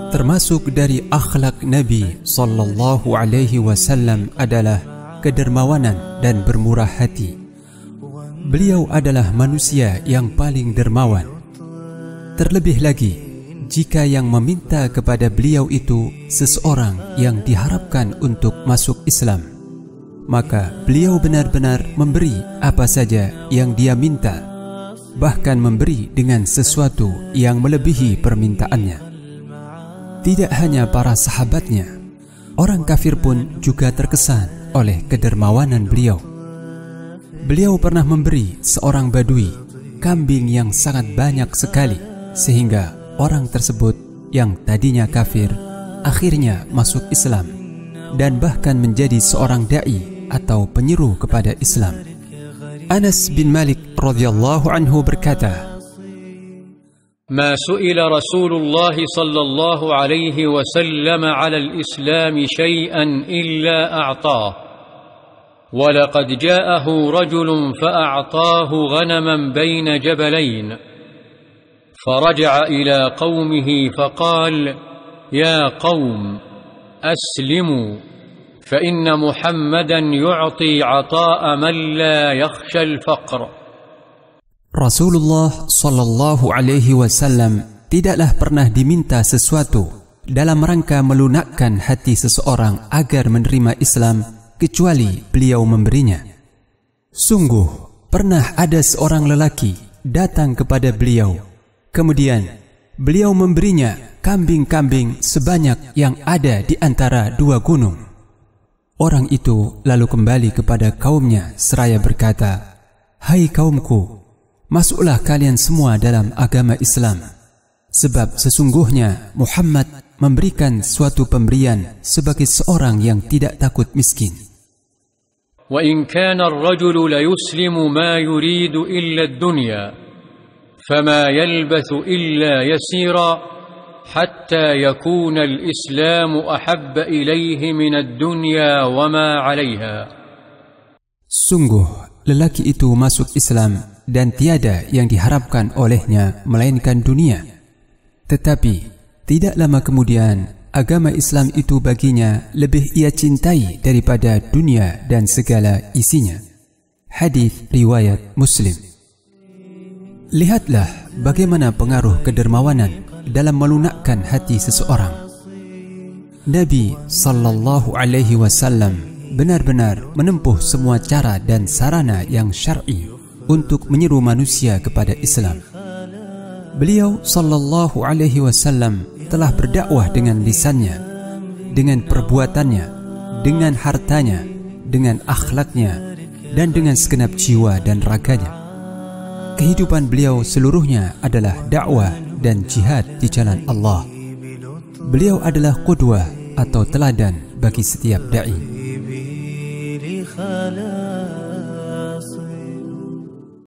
Termasuk dari akhlak Nabi sallallahu alaihi wasallam adalah kedermawanan dan bermurah hati. Beliau adalah manusia yang paling dermawan. Terlebih lagi, jika yang meminta kepada beliau itu seseorang yang diharapkan untuk masuk Islam, maka beliau benar-benar memberi apa saja yang dia minta, bahkan memberi dengan sesuatu yang melebihi permintaannya. Tidak hanya para sahabatnya, orang kafir pun juga terkesan oleh kedermawanan beliau. Beliau pernah memberi seorang badui kambing yang sangat banyak sekali, sehingga orang tersebut yang tadinya kafir akhirnya masuk Islam dan bahkan menjadi seorang da'i atau penyeru kepada Islam. Anas bin Malik radhiyallahu anhu berkata, ما سئل رسول الله صلى الله عليه وسلم على الإسلام شيئا إلا أعطاه ولقد جاءه رجل فأعطاه غنما بين جبلين فرجع إلى قومه فقال يا قوم أسلموا فإن محمدا يعطي عطاء من لا يخشى الفقر. Rasulullah sallallahu alaihi wasallam tidaklah pernah diminta sesuatu dalam rangka melunakkan hati seseorang agar menerima Islam kecuali beliau memberinya. Sungguh pernah ada seorang lelaki datang kepada beliau, kemudian beliau memberinya kambing-kambing sebanyak yang ada di antara dua gunung. Orang itu lalu kembali kepada kaumnya seraya berkata, "Hai kaumku, masuklah kalian semua dalam agama Islam, sebab sesungguhnya Muhammad memberikan suatu pemberian sebagai seorang yang tidak takut miskin." وَإِنْ كَانَ الرَّجُلُ لَيُسْلِمُ مَا يُرِيدُ إِلَّا الدُّنْيَا فَمَا يَلْبَثُ إِلَّا يَسِيرًا حَتَّى يَكُونَ الْإِسْلَامُ أَحَبَّ إِلَيْهِ مِنَ الدُّنْيَا وَمَا عَلَيْهَا. Sungguh lelaki itu masuk Islam dan tiada yang diharapkan olehnya melainkan dunia. Tetapi tidak lama kemudian agama Islam itu baginya lebih ia cintai daripada dunia dan segala isinya. Hadis riwayat Muslim. Lihatlah bagaimana pengaruh kedermawanan dalam melunakkan hati seseorang. Nabi sallallahu alaihi wasallam benar-benar menempuh semua cara dan sarana yang syar'i untuk menyeru manusia kepada Islam. Beliau sallallahu alaihi wasallam telah berdakwah dengan lisannya, dengan perbuatannya, dengan hartanya, dengan akhlaknya, dan dengan segenap jiwa dan raganya. Kehidupan beliau seluruhnya adalah dakwah dan jihad di jalan Allah. Beliau adalah qudwah atau teladan bagi setiap dai.